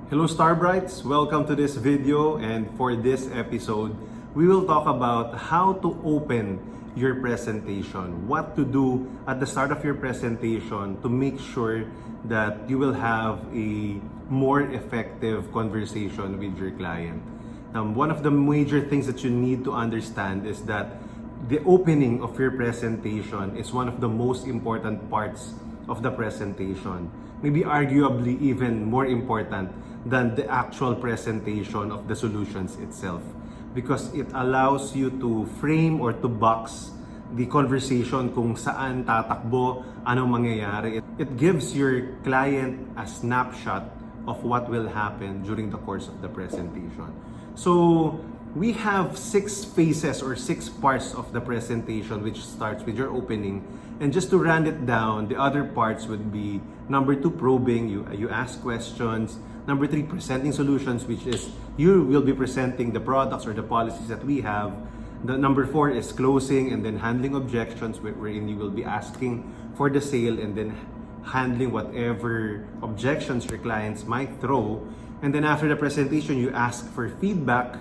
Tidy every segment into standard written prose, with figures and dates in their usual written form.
Hello Starbrights, welcome to this video, and for this episode, we will talk about how to open your presentation, what to do at the start of your presentation to make sure that you will have a more effective conversation with your client. One of the major things that you need to understand is that the opening of your presentation is one of the most important parts of the presentation. Maybe arguably even more important than the actual presentation of the solutions itself, because it allows you to frame or to box the conversation kung saan tatakbo, anong mangyayari. It gives your client a snapshot of what will happen during the course of the presentation. So we have 6 phases or 6 parts of the presentation, which starts with your opening. And just to round it down, the other parts would be number 2, probing. You ask questions. Number 3, presenting solutions, which is you will be presenting the products or the policies that we have. The number 4 is closing and then handling objections, wherein you will be asking for the sale and then handling whatever objections your clients might throw. And then after the presentation, you ask for feedback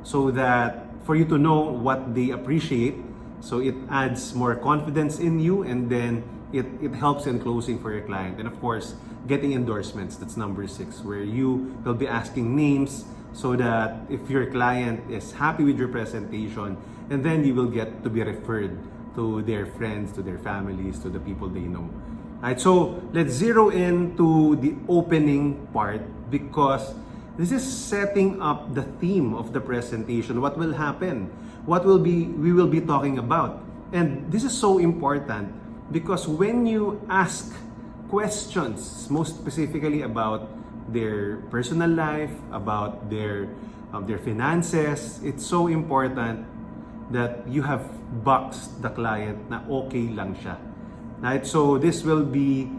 so that for you to know what they appreciate. So it adds more confidence in you, and then it helps in closing for your client. And of course, getting endorsements, that's number 6, where you will be asking names so that if your client is happy with your presentation, and then you will get to be referred to their friends, to their families, to the people they know. Alright, so let's zero in to the opening part, because this is setting up the theme of the presentation. What will happen? What we will be talking about. And this is so important because when you ask questions, most specifically about their personal life, about their finances, it's so important that you have boxed the client na okay lang siya. Right? So this will be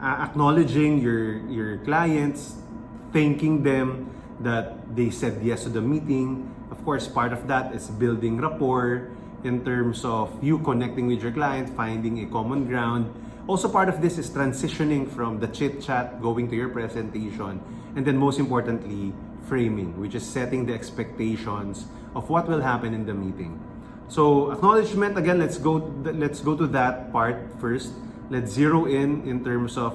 acknowledging your clients, thanking them that they said yes to the meeting. Of course, part of that is building rapport in terms of you connecting with your client, finding a common ground. Also, part of this is transitioning from the chit-chat, going to your presentation, and then most importantly, framing, which is setting the expectations of what will happen in the meeting. So, acknowledgement, again, let's go to that part first. Let's zero in terms of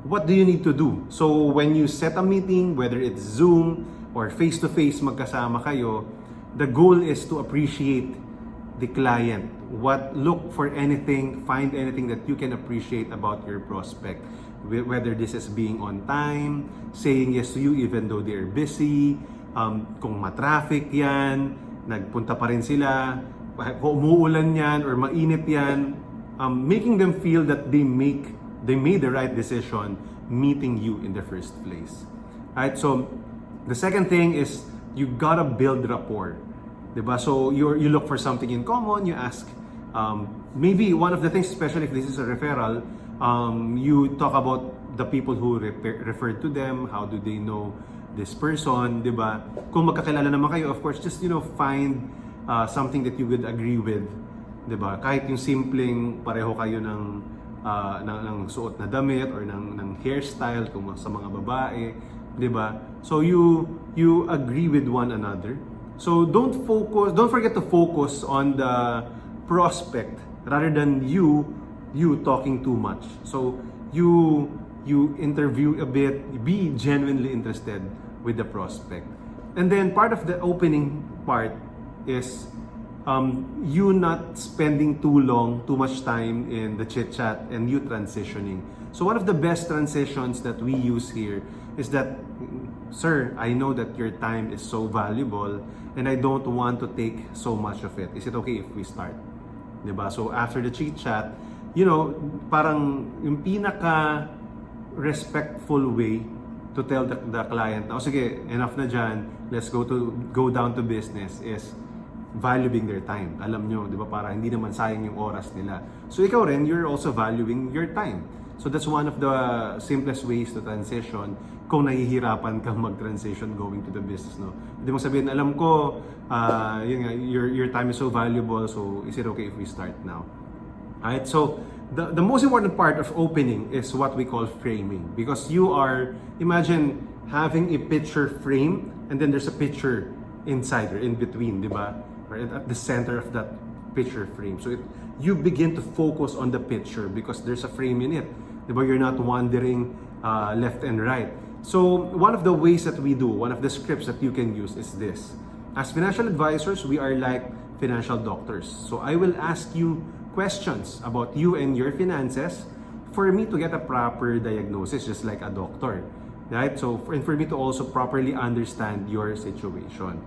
what do you need to do. So, when you set a meeting, whether it's Zoom or face-to-face magkasama kayo, the goal is to appreciate the client. Look for anything, find anything that you can appreciate about your prospect. Whether this is being on time, saying yes to you even though they're busy, kung matraffic yan, nagpunta pa rin sila, kung umuulan yan or mainit yan, making them feel that they made the right decision meeting you in the first place. Alright, so the second thing is you gotta build rapport. Diba? So you look for something in common, you ask, maybe one of the things, especially if this is a referral, you talk about the people who referred to them, how do they know this person, diba? Kung magkakilala naman kayo, of course, just find something that you would agree with, diba? Kahit yung simpleng pareho kayo ng suot na damit or ng hairstyle kung sa mga babae, 'di ba? So you agree with one another. So don't forget to focus on the prospect rather than you talking too much. So you interview a bit, be genuinely interested with the prospect. And then part of the opening part is you not spending too much time in the chit chat and you transitioning. So one of the best transitions that we use here is that, sir, I know that your time is so valuable and I don't want to take so much of it. Is it okay if we start? Diba? So after the chit chat, parang yung pinaka respectful way to tell the client, oh sige, enough na dyan, let's go down to business, is valuing their time. Alam nyo, di ba, para hindi naman sayang yung oras nila. So ikaw rin, you're also valuing your time. So that's one of the simplest ways to transition kung nahihirapan kang mag-transition going to the business, no? Hindi mo sabihin, alam ko, your time is so valuable, so is it okay if we start now? Alright, so the most important part of opening is what we call framing, because imagine having a picture frame and then there's a picture inside or in between, di ba? Or at the center of that picture frame. So you begin to focus on the picture because there's a frame in it. Di ba? You're not wandering left and right. So one of the ways that we do, one of the scripts that you can use is this. As financial advisors, we are like financial doctors. So I will ask you questions about you and your finances for me to get a proper diagnosis, just like a doctor. Right? So, and for me to also properly understand your situation.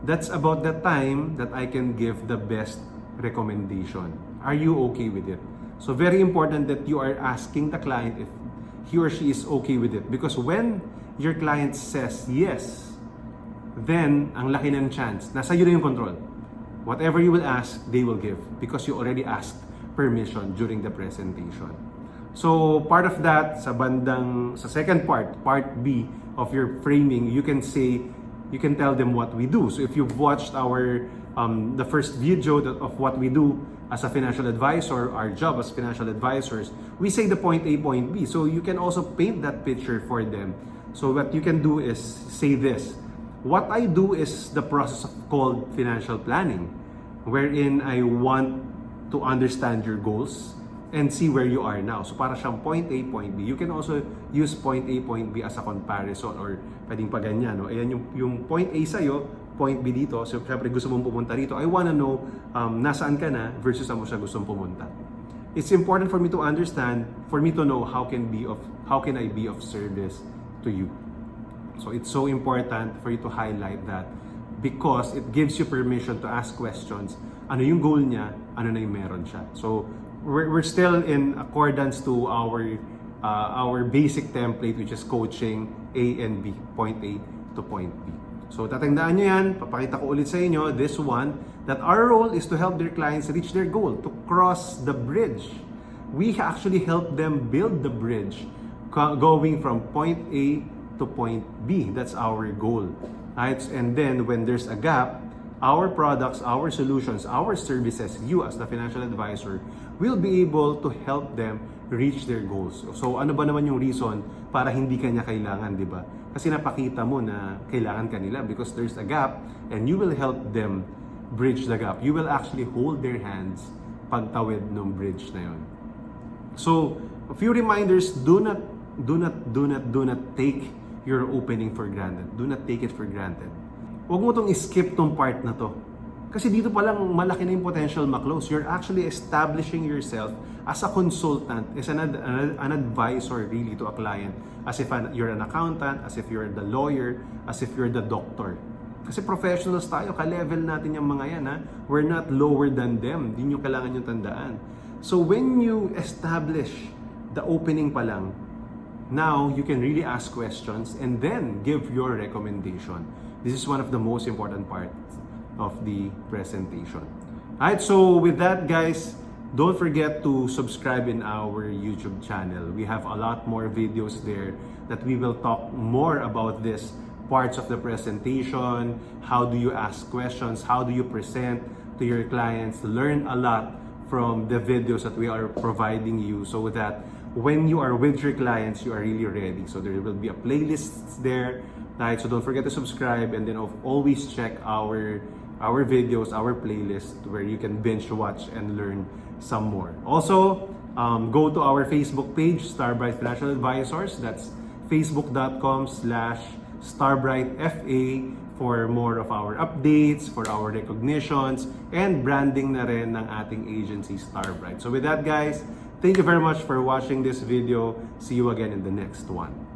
That's about the time that I can give the best recommendation. Are you okay with it? So very important that you are asking the client if he or she is okay with it. Because when your client says yes, then ang laki ng chance, nasa iyo na yung control. Whatever you will ask, they will give because you already asked permission during the presentation. So part of that, sa second part B of your framing, you can tell them what we do. So if you've watched the first video of what we do as a financial advisor, our job as financial advisors, we say the point A, point B. So you can also paint that picture for them. So what you can do is say this. What I do is the process called financial planning, wherein I want to understand your goals and see where you are now. So para siyang point A, point B. You can also use point A, point B as a comparison or pwedeng pa ganyan. No? Ayan yung point A sa'yo, point B dito. So syempre gusto mong pumunta dito. I wanna know nasaan ka na versus saan mo siya gustong pumunta. It's important for me to understand, for me to know how can I be of service to you. So it's so important for you to highlight that because it gives you permission to ask questions. Ano yung goal niya? Ano na yung meron siya? So we're still in accordance to our basic template, which is coaching A and B, point A to point B. So tatandaan nyo yan, papakita ko ulit sa inyo, this one, that our role is to help their clients reach their goal, to cross the bridge. We actually help them build the bridge going from point A to point B. That's our goal. Right? And then when there's a gap, our products, our solutions, our services, you as the financial advisor, will be able to help them reach their goals. So ano ba naman yung reason para hindi kanya kailangan, di ba? Kasi napakita mo na kailangan kanila because there's a gap and you will help them bridge the gap. You will actually hold their hands pagtawid ng bridge na yun. So, a few reminders, do not take your opening for granted. Do not take it for granted. Huwag mo tong skip tong part na to. Kasi dito pa lang malaki na yung potential ma-close. You're actually establishing yourself as a consultant, as an advisor really to a client. As if you're an accountant, as if you're the lawyer, as if you're the doctor. Kasi professionals tayo, ka-level natin yung mga yan. Ha? We're not lower than them. Hindi nyo kailangan yung tandaan. So when you establish the opening pa lang, now you can really ask questions and then give your recommendation. This is one of the most important parts of the presentation. Alright, so with that guys, don't forget to subscribe in our YouTube channel. We have a lot more videos there that we will talk more about this parts of the presentation, how do you ask questions, how do you present to your clients, learn a lot from the videos that we are providing you so that when you are with your clients, you are really ready. So there will be a playlist there, right? So don't forget to subscribe and then always check our videos, our playlist where you can binge watch and learn some more. Also, go to our Facebook page, Starbright Financial Advisors. That's facebook.com/StarbrightFA for more of our updates, for our recognitions, and branding na rin ng ating agency, Starbright. So with that guys, thank you very much for watching this video. See you again in the next one.